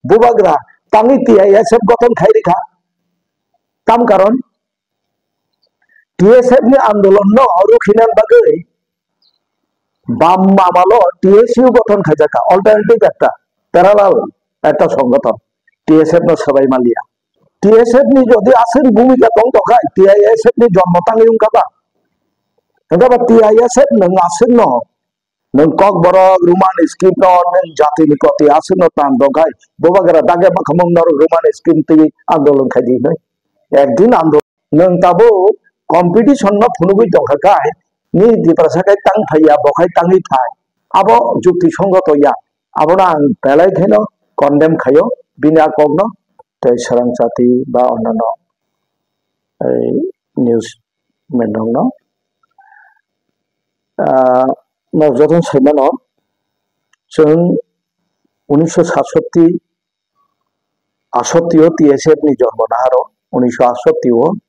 bubagra tangi TISF gotong khai rikha tam karon TSF ni andolon no rukhinan bagai বাম মামালো TSU গঠন খাইজাকা alternative একটা parallel একটা সংগঠন TSF no সবাই Malia TSF নি যদি আসেন ভূমিকা দং তখাই টিআইএসএফ নি জন্ম তাঙ্গি উনকাবা এটাবা টিআইএসএফ নং আসেন ন নং কক বরক রুমান স্কিম ন নং জাতি নিকতি আসেন ন তান দখাই ববাগরা দাগে বাখমং নর রুমান স্কিম তি আন্দোলন খাইদি নয় একদিন আন্দোলন নং তাবো কম্পিটিশন ন ফুনুগুই দখাকাই ni di prasakai tang thaya bokai tangi thai abo jukti songgoto ya abona ang pelai kheno condemn khayo bina kogno tei sarang jati ba onnano news menong no no joton saimano jong 1967 68 TSF ni জন্ম না হারো 1968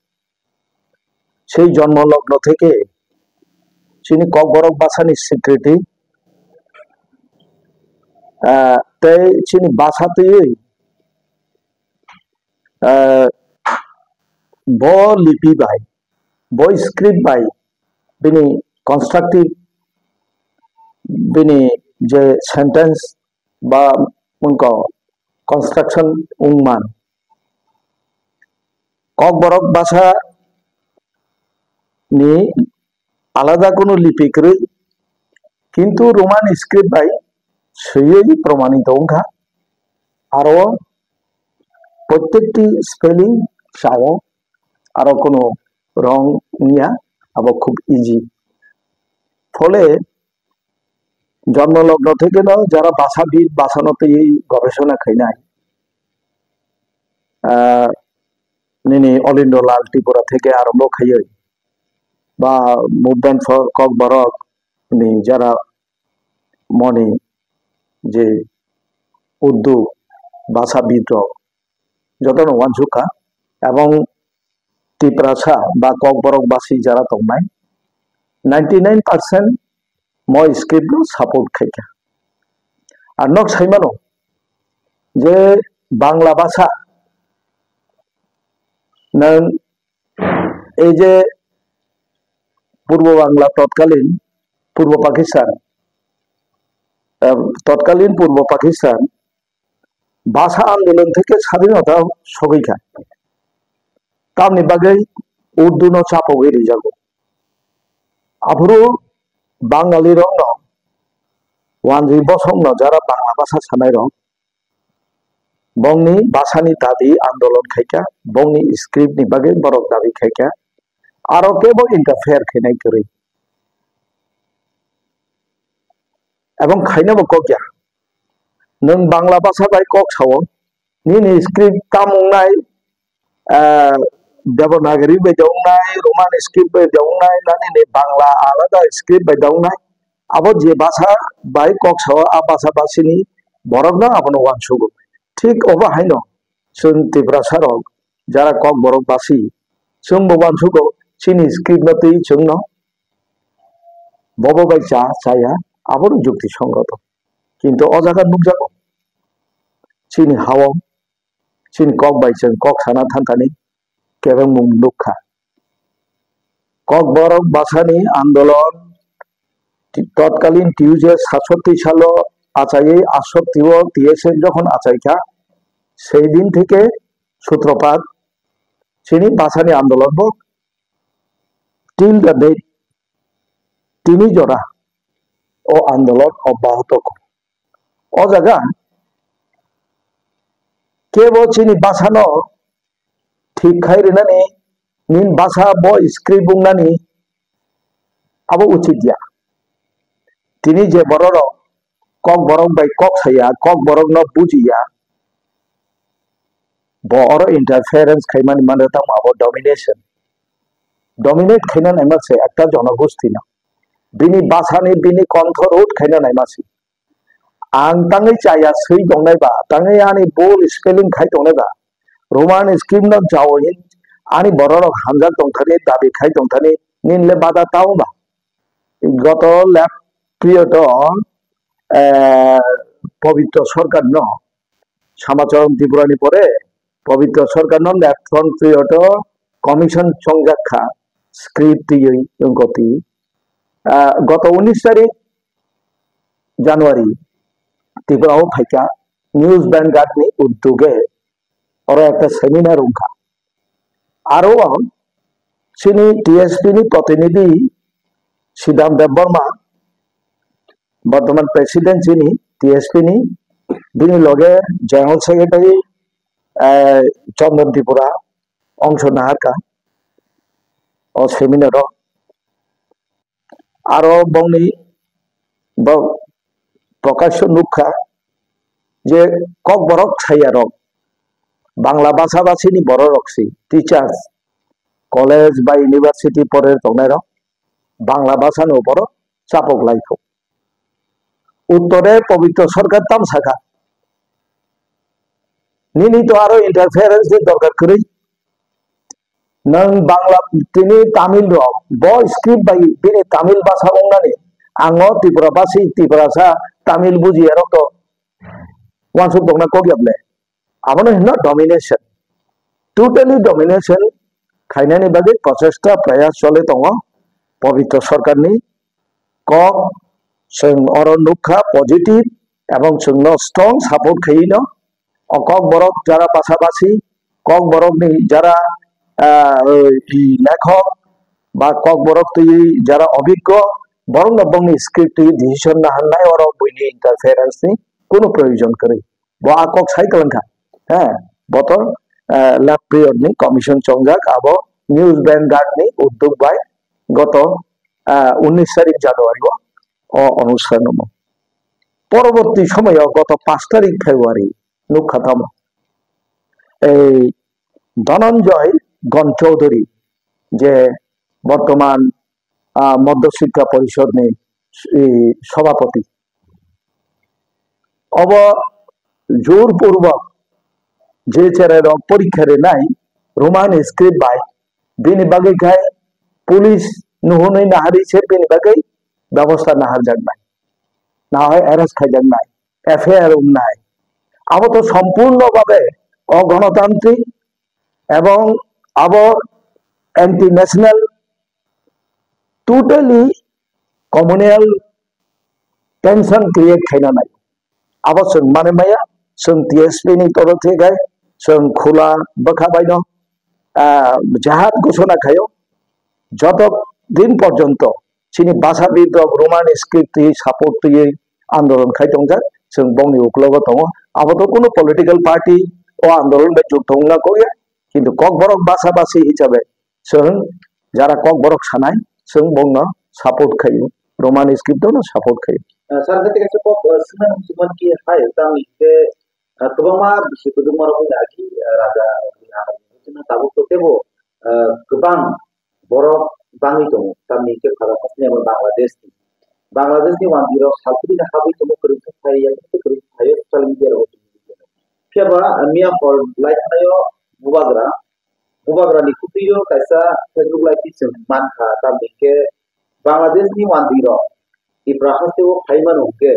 সেই জন্মলগ্ন থেকে চিনি cock বরক বাসানি স্বীকৃতি তাই চিনি বাসাতে ব লিপি বাই ব স্ক্রিপ্ট বাই বিনি কনস্ট্রাকটিভ বিনি যে সেন্টেন্স বা উনকো কনস্ট্রাকশন উংমান কক বরক বাসা নি আলাদা কোনো লিপি করে কিন্তু রোমান স্ক্রিপ্ট বাই সেই প্রমাণিত অংখা আরো প্রত্যেকটি স্পেলিং সাও আরো কোনো রং নিয়া আবার খুব ইজি ফলে জন্মলগ্ন থেকে না যারা ভাষাবিদ ভাষানতে গবেষণা খাইনাই নিনি অলিন্দ লাল ত্রিপুরা থেকে আরম্ভ খাইয়ে বা মুভমেন্ট ফর কক বরক নি যারা মনে যে উর্দু ভাষাবিদ যত ওয়ানঝুকা এবং ত্রিপ্রাসা বা কক বরকবাসী যারা তংনাই 99% মই স্ক্রিপ্ট সাপোর্ট খাইকা আর নক সাইমানো যে বাংলা ভাষা নং এই যে পূর্ব বাংলা তৎকালীন পূর্ব পাকিস্তান ভাষা আন্দোলন থেকে স্বাধীনতা সগৈখা তামনি বাগৈ উর্দু ন চাপগেরি যাগো আফুরু বাঙালি রং ন ওয়ানজি বসং ন যারা বাংলা ভাষা সানাই রং বংনি ভাষানি দাবি আন্দোলন খাইকা বংনি স্ক্রিপ্ট নি বাগৈ বরক দাবি খাইকা আরো কেবল ইন্টারফেয়ার খাইনাই করে এবং খাইনাবো ককিয়া নং বাংলা ভাষা বাই কক সাও নিনি স্ক্রিপ্ট তামংনাই দেবনাগরী বাই দংনাই রোমান স্ক্রিপ্ট বাই দংনাই নানি বাংলা আলাদা স্ক্রিপ্ট বাই দংনাই আবো যে ভাষা বাই কক সাও আ ভাষা বাসিনি বরক না আপন ওয়ান সুগো ঠিক ওবা হাইন সুন ত্রিপুরা রক যারা কক বরক বাসি সুং ওয়ান সুগো চিনি স্ক্রিপ্ট নতেই চুংন বব বাই চা চায়া আবার যুক্তিসঙ্গত কিন্তু অজাগার মুখ যাবো চিনি হাওয়া চিনি কক বাইছেন কক সানা থানতানি কেবং মুখ দুঃখা কক বরক বাসানি আন্দোলন তৎকালীন টিউজে 67 সাল আচাইয়ে 68 টিএসএফ যখন আচাইকা সেই দিন থেকে সূত্রপাত চিনি বাসানি আন্দোলন হোক টিল দ্য ডেট তিনি জোড়া ও আন্দোলন অব্যাহত ও জায়গা কেবল চিনি বাসানো ঠিক খাইরে নানি নিন বাসা ব স্ক্রিপ্ট বুংনানি আবো উচিত দিয়া তিনি যে বড় কক বরক বাই কক সাইয়া কক বরক ন বুঝিয়া বড় ইন্টারফারেন্স খাইমানি মানে তাম আবো ডমিনেট খাইনা নাইমাছে একটা জনগোষ্ঠী না বিনি বাসানি বিনি কণ্ঠ রোড খাইনা নাইমাছি आं तांगै चाया सै दंनायबा तांगै आनि बोल स्पेलिंग खाय दंनायबा रोमान स्क्रिप्ट न जावहिन आनि बररक हामजा दंथानि दाबि खाय दंथानि निनले बादा तावबा गत पिरियड पवित्र सरकार न সামাচরণ ত্রিপুরানি পরে পবিত্র সরকার নন লেফ্টন প্রিয়ট কমিশন সংজাক্ষা স্ক্রিপ্ট গতি গত 19 তারিখ জানুয়ারি ত্রিপুরাও ফাইকা নিউজ ভ্যানগার্ডनि উদ্যোগে ওরা একটা সেমিনার উঙ্খা আরো চিনি টিএসপি প্রতিনিধি শ্রীদাম দেববর্মা বর্তমান প্রেসিডেন্ট চিনি টিএসপি বিনি লগে জেনারেল সেক্রেটারি চন্দন ত্রিপুরা অংশ নাহারকা ও সেমিনার আরো বংনি প্রকাশ্য নুখা যে কক বরক ছাইয়া রক বাংলা ভাষাভাষী বড় রকসি টিচার্স কলেজ বা ইউনিভার্সিটি পরে তংনাই রক বাংলা ভাষার উপর চাপক লাইক উত্তরে পবিত্র সরকার তাম শাখা নিনি তো আরো ইন্টারফেয়ারেন্স দরকার করি নং বাংলা তিনি তামিল রক ব স্ক্রিপ্ট বাই তিনি তামিল ভাষা বুंनानै आङो त्रिपुरा भाषी त्रिपुरासा तामिल बुझिया रक वानसुक दंना कगियाबले आबनो हिनो डोमिनेशन टोटली डोमिनेशन खायनानि बागै प्रचेष्टा प्रयास चले दङ पवित्र सरकारनि कक जों अर नुखा पजिटिव एवं जोंनो स्ट्रं सापर्ट खायिनो कक बरक जारा भाषाभाषी कक बरकनि जारा लेखक बा कक बरक तुई जारा अभिज्ञ বরং বংনি স্ক্রিপ্ট ডিসিশন না হান্নাই আর বইনি ইন্টারফেয়ারেন্স নি কোনো প্রয়োজন করে ব আকক সাইকেলঙ্কা হ্যাঁ বতর ল্যাব পিরিয়ড নি কমিশন চংজাক আবো নিউজ ভ্যানগার্ড নি উদ্যোগ বাই গত 19 তারিখ জানুয়ারি ও অনুষ্ঠান পরবর্তী সময়ে গত 5 তারিখ ফেব্রুয়ারি নুখাতাম এই ধনঞ্জয় গণ চৌধুরী যে বর্তমান मध्य शिक्षा परिषद ने सभापति अब जोरपूर्वक जे चेहरा परीक्षा नाई रोमान स्क्रिप्ट बाय बिनि बागै खाय पुलिस नुहुनै नाहारी से बिनि बागै व्यवस्था नाहार जागनाय ना হয় अरेस्ट खाय जागनाय एफआईआर उन्नाय अब तो सम्पूर्ण भावे अगणतांत्रिक एवं अब anti national totally communal tension create खायना नाय अब जों माने माया जों टीएसपी नि तरफ থেকে जों খোলা বখাবাইন জাহাজ ঘোষণা খায়ো যত দিন পর্যন্ত চিনি ভাষাবিদ রোমান স্ক্রিপ্ট সাপোর্ট आंदोलन खायतंगा जों बंनि उक्लग दङ अब तो कोनो पॉलिटिकल पार्टी ओ आंदोलन बे जुक्तंगा करिया किन्तु कक बरक भाषाभाषी हिसाबै जों जारा कक बरक सानाय जों बंनो सापर्ट खायो रोमान स्क्रिप्टनो सापर्ट खायो sir ketika cukup senang cuman ki hai tami ke kebama bisi kedumar ko lagi raja cuma tabu ko tebo kebang borok bangi to tami ke kharapnya Bangladesh ni wan biro sabri na habi to kering sai yang to kering sai saling dia ro keba mia for like ayo mubagra ni kutiyo kaisa facebook like sim man kha tami ke Bangladesh ni wan biro Ibrahim itu Haiman oke,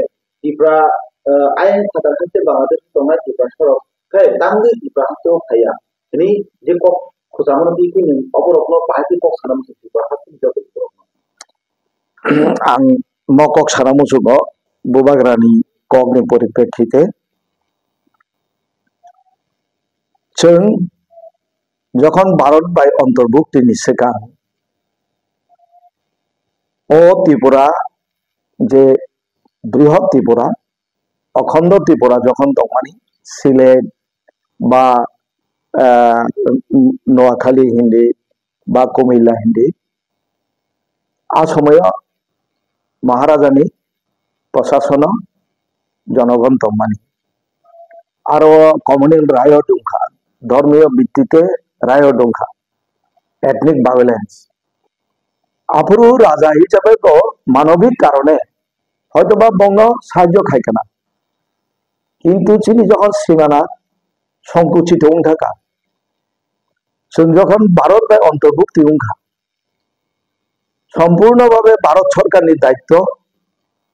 ayam kata kata Bangladesh itu nggak Ibrahim kayak tanggi Ibrahim itu kaya. Ini dia kok khususnya bikin opor pasti kok sana musik Ibrahim itu jauh lebih. Ang mokok sana musik kok bubagrani kok nih poripekhite. Ceng, যখন Bharat by অন্তর্ভুক্তি নিষেধা ও ত্রিপুরা যে বৃহৎ ত্রিপুরা অখণ্ড ত্রিপুরা যখন দমানি সিলেট বা নোয়াখালী হিন্দি বা কুমিল্লা হিন্দি আ সময় মহারাজানি প্রশাসন জনগণ দমানি আরো কমিউনাল রায় দুংখা ধর্মীয় ভিত্তিতে রায় দুংখা এথনিক ভায়োলেন্স আফরু রাজা হিসাবে তো মানবিক কারণে হয়তো বা বঙ্গ সাহায্য খাইকে না কিন্তু তিনি যখন সীমানা সংকুচিত থাকা যখন ভারত বা অন্তর্ভুক্তি উঙ্খা সম্পূর্ণভাবে ভারত সরকারের দায়িত্ব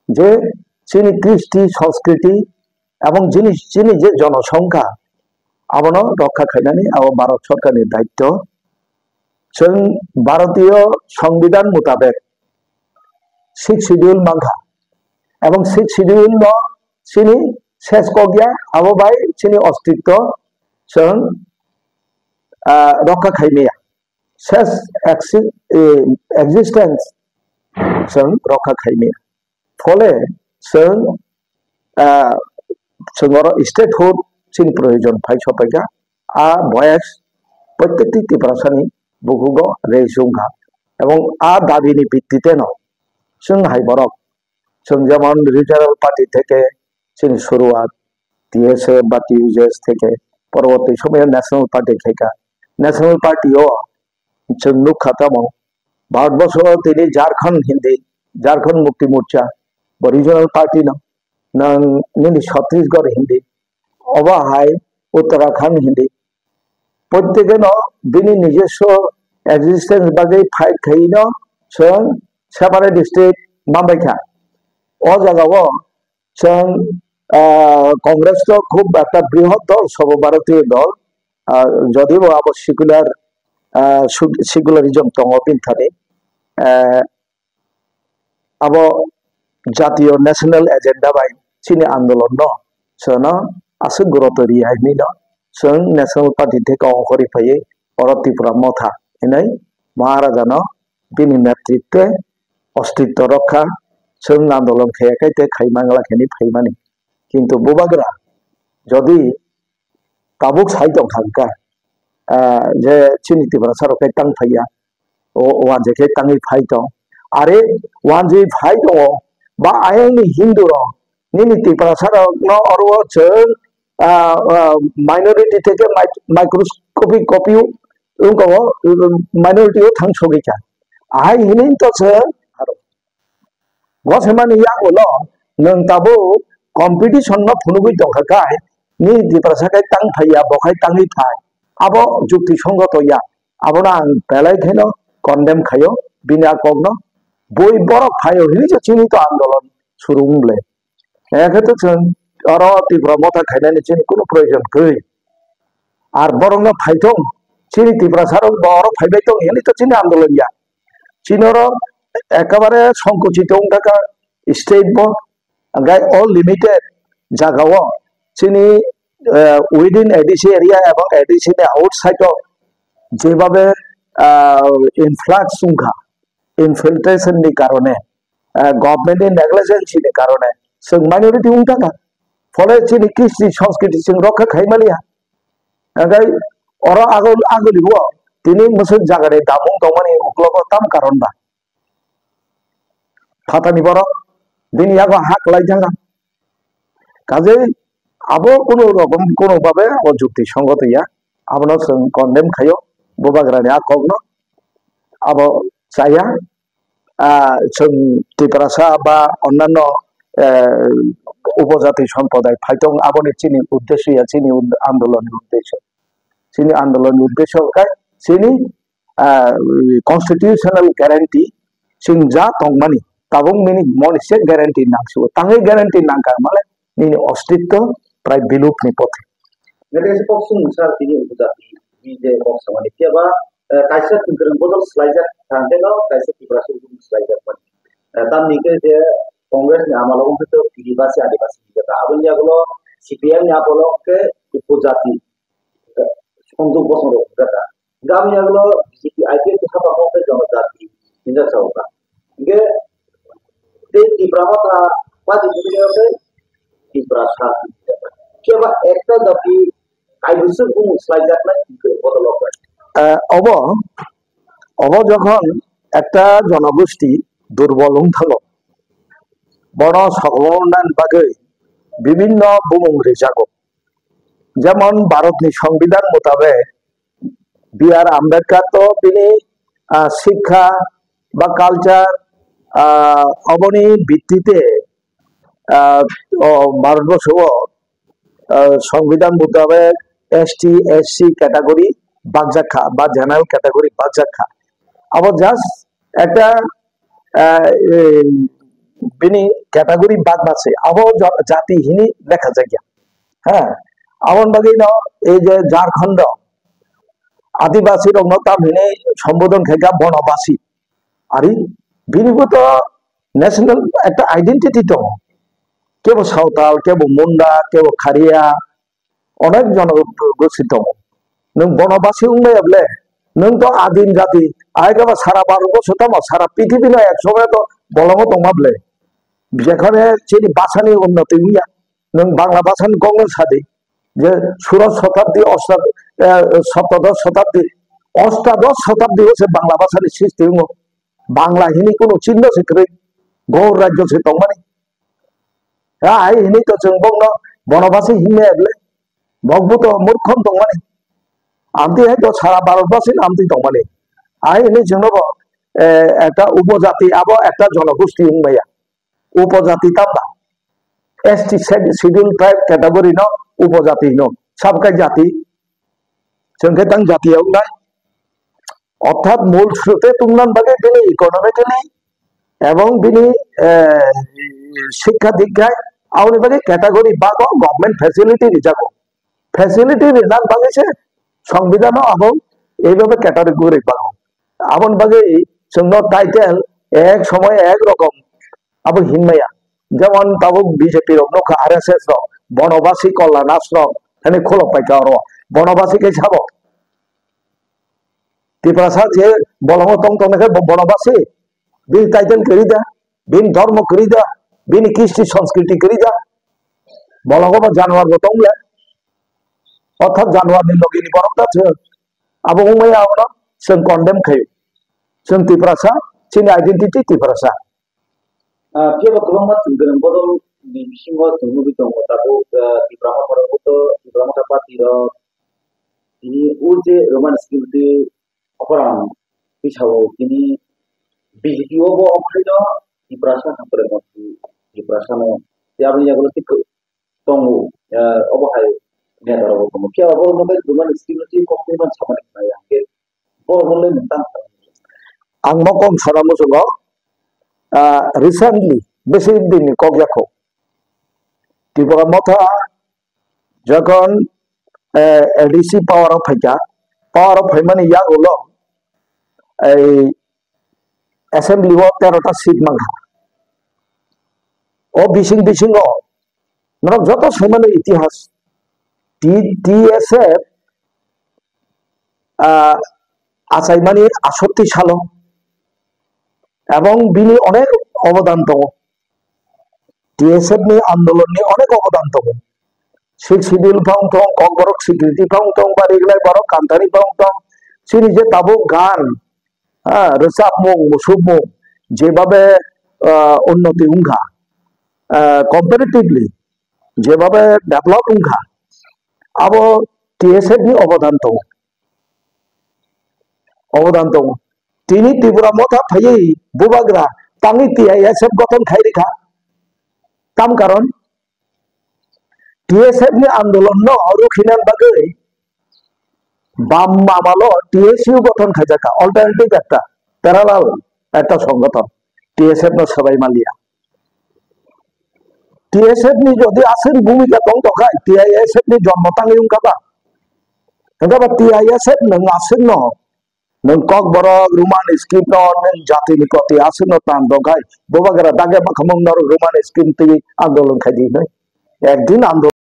যে তিনি কৃষ্টি সংস্কৃতি এবং যিনি যে জনসংখ্যা আবনো রক্ষা খাইনানি আবো ভারত সরকারের দায়িত্ব जों ভারতীয় সংবিধান মোতাবেক 6 শিডিউল মাংখা এবং 6 শিডিউল ন চিনি শেষ কগিয়া আবো বাই চিনি অস্তিত্ব जों রক্ষা খাইমিয়া শেষ এক্সিস্টেন্স जों রক্ষা খাইমিয়া ফলে जों जोंर स्टेटहुड चिनि प्रयोजन फाइ सपाइगा आ बयस प्रत्येकটি ত্রিপুরাসানি बुहुग रेजुंगा এবং आ দাবিনি ভিত্তিতে ন जों हाइबरक जों যেমন রিজনাল পার্টি থেকে চিনি শুরুয়াত টিএসএ বা টিউজেস থেকে পরবর্তী সময়ে ন্যাশনাল পার্টি থেকে ন্যাশনাল পার্টিও जों नुखाताम भारतबर्ष তিনি झारखंड मुक्ति मोर्चा রিজনাল पार्टी नि छत्तीसगढ़ हिंदी अबा हाय उत्तराखंड हिंदी प्रत्येके न बिनि निजस्व एक्सिस्टेंस बागै फाइट खाइनो जों सेपारेट स्टेट माबायखा ओ जागाव जों कांग्रेस तो खूब একটা বৃহৎ দল সর্বভারতীয় দল যদিও আবার সেকুলারিজম দङ बिनथानि আবো জাতীয় ন্যাশনাল এজেন্ডা বাই চিনি আন্দোলন ন सोनो आसु गुरुत्व रिहायनि न जों ন্যাশনাল पार्टी থেকে অংশরি ফাইয়ে और त्रिपुरा मथा इनै महाराजा न बिनि नेतृत्वे अस्तित्व रक्षा जों आंदोलन खायाखैते खाइमांगला खेनि फाइमानि किन्तु बुबाग्रा जदि ताबुक साइदं थांका जे चिनि त्रिपुरा सरकाय तां फाइया ओ वानजेखे तांगै फाइदं आरे वानजे फाइदं बा आयनि हिंदू र निनि त्रिपुरा सरकाय अरव जों माइनरिटी থেকে माइक्रोस्कोपिक कपि उनको माइनरिटी थां सगैका आहाय हिनि तो गसेमानि यागोल नों ताबो कम्पिटिशन न फुनुगै दंखाय नि त्रिपुरा सरकाय तां फाइया बखाय तांगै फाय आबो जुक्ति संगत या आबोना बेलाय खेनो कन्डेम खायो बिना कगनो बय बरक फायो हिनि जे चिनि तो आंदोलन सुरुंगले एखेतो जों और त्रिपुरा मथा खायनायनि चिनि कोनो प्रयोजन गै आर बरंग फाइथं चिनि त्रिपुरा सारो बर फाइबाय दं हिनि तो चिनि आंदोलन या चिनर एकेबारे संकुचित थाका स्टेट बर्ड गाय अल लिमिटेड जागाव चिनि उइदिन एडिसि एरिया एवं एडिसि आउटसाइड जेबाबे इनफ्लक्स संखा इनफिल्ट्रेशन नि कारणे गवर्नमेंट नि नेग्लिजेंसी नि कारणे जों माइनरिटी उंटाका फले चिनि कृष्टि संस्कृति जों रक्षा खाइमालिया गाय और आगोलिबो तिनि मोसो जागारे दामुं दमानि उक्लग ताम कारण बा फातानि बर दिनि आगो हाक लाइजागा काजे आबो कोनो रकम कोनो भाबे अजुक्ति संगत या आबनो जों कन्डेम खायो बुबाग्रानि आकगनो आबो जाया जों त्रिपुरासा बा अन्यान्य उपजाति सम्प्रदाय फाइटं आबोनि चिनि उद्देश्य चिनि आंदोलन उद्देश्य काय चिनि कन्स्टिट्यूशनल ग्यारंटी जों जा तंगमानि ताबुं मिनि मनिसे ग्यारंटी नांसु तांगै ग्यारंटी नांका माले निनि अस्तित्व प्राय बिलुपनि पथे नेदेस पक्ष मुसार तिनि उपजाति बिजे पक्ष माने केबा कायसा थिंकरन बदल स्लाइजार थांदेनो कायसा त्रिपुरा सुरु स्लाइजार माने तामनिके जे कांग्रेस नि आमालगन तो आदिवासी जेटा आबनि आगलो सीपीएम नि आगलो के उपजाति संजोग बसंग जेटा गामि आगलो बीजेपी आईपीएल के हाबा मावते जनजाति हिंजा सावका गे ते त्रिपुरा मथा पाति बिदिनो त्रिपुरा साथि केबा एकटा जाति आइबिसु बुं स्लाइजार ना बदल अब যখন একটা জনগোষ্ঠী দুর্বল থাকো বড় সকলনান বাগৈ বিভিন্ন বুমুংরে জাগো যেমন ভারতনি সংবিধান মোতাবেক বি.আর. আম্বেদকর তো তিনি শিক্ষা বা কালচার অবনি ভিত্তিতে ভারতবর্ষ সংবিধান মোতাবেক एसटी एससी कैटेगरी बागजाखा बा जनरल कैटेगरी बागजाखा अब जस्ट একটা बिनी कैटेगरी बाग बासे अब जाति हिनी লেখা যায় হ্যাঁ আমন বাকি ন এই যে ঝাড়খণ্ড আদিবাসী রং তামিনে সম্বোধন খেকা বনবাসী আর বিনিগত ন্যাশনাল একটা আইডেন্টিটি দङ কেবল সাঁওতাল কেবল মুন্ডা কেবল খারিয়া অনেক জনগোষ্ঠী দङ नों বনবাসী উংবাইবলে नों तो आदिम जाति आयगाबा सारा भारतबर्ष तमा सारा पृथ्वी ना एक समय तो बलंग दंबाबले जेखाने चिनि भाषानि उन्नति गैया नों बांला भाषानि गंगन सादि जे षोड़श शताब्दी सप्तदश शताब्दी अष्टादश शताब्दी से बांला भाषानि सृष्टि दङ बांला हिनी कोनो चिन्ह सेक्रे गौर राज्य से दंबानि आइ हिनी तो जों बंग बनबासी हिननायबले बगबो तो मूर्खम दंबानि आमती है तो सारा भारतबर्षे आमती दंबानि आइ हिनी जोंनो একটা উপজাতি আবার একটা জনগোষ্ঠী উংবাইয়া উপজাতি তামবা एसटी শিডিউল ট্রাইব ক্যাটাগরি ন উপজাতি ন সাবকাই জাতি जोंखे तां জাতিयाव নাই অর্থাৎ মূল স্রোতে তুমনান বাগে তিনি ইকোনমিক্যালি এবং তিনি শিক্ষা দীক্ষায় আউনি বাগে ক্যাটাগরি বা গভর্নমেন্ট ফ্যাসিলিটি রিজাগো ফ্যাসিলিটি রিনাং বাগেছে সংবিধান এবং এইভাবে ক্যাটাগরি পাবো আমন বাগে जोंनो टाइटेल एक समय एक रकम अब हिनमाया যেমন তাবো বিজেপি রক আরএসএস র বনবাসী কল্যাণ আশ্রম এনে খোলক পাইকা র বনবাসী কে ছাবো ত্রিপুরা যে বলম তং তংকে বনবাসী বিন টাইটেল করি দা বিন ধর্ম করি দা বিন কৃষ্টি সংস্কৃতি করি দা বলগবা জানোয়ার বতংলে অর্থাৎ জানোয়ার নি লগিনি বরকটা ছে আবো উমায়া আমনা जों কন্ডেম খাই जों ত্রিপুরাসা চিনি identity Tripurasa Kaya kebangan tinggal bodol di bisingwa tunggu bitong tabu di Brahma Parabuto di Brahma Kapatiro ini uje roman security orang pisau ini BJPO bo omrido di prasa sampai mati di prasa no ya beli yang lebih tunggu obo hai dia taruh kamu kaya obo mungkin roman security komitmen sama dengan yang ke obo boleh tentang ang mokong saramu sungo recently বেশি দিন কগজাখো ত্রিপুরা মথা যখন ADC power of ফাইমানি YAG হলো এই assembly ও 13টা seat মাংখা ও বিশিং মানে যত সমানে ইতিহাস TSF আসাইমানি 68 সাল এবং বিনি অনেক অবদান দङ টিএসএফ नि आंदोलन नि अनेक अवदान दङ सिक्स शिड्यूल फाउं दं ककबरक स्वीकृति फाउं दं बारिगलाय बरक कान्तानि फाउं दं सिनि जे ताबो गान रोजाब मुं मुसुब मुं जेभाबे उन्नति उंखा कम्पारेटिभलि जेभाबे डेभलप उंखा आबो टीएसएफ नि अवदान दङ तिनि त्रिपुरा मथा फायै बुबाग्रा तांनि टीआईएसएफ गठन खायरिखा ताम कारण टीएसएफ नि आंदोलन न रुखिनान बागै बाम मामालो टीएसयू गठन खायजाका अल्टारनेटिव একটা প্যারালাল একটা সংগঠন टीएसएफ न सबाई मालिया टीएसएफ नि যদি আসেন ভূমিকা দং তখাই टीआईएसएफ नि জন্ম তাঙ্গি উংকাবা এবারে टीआईएसएफ নং আসেন ন नों ककबरक रुमान स्किम नों जाति निकति आसन तान दंखाय बोबागरा दागे बखमंग नर रुमान स्किम ती आंदोलन खायदी एक दिन आंदोलन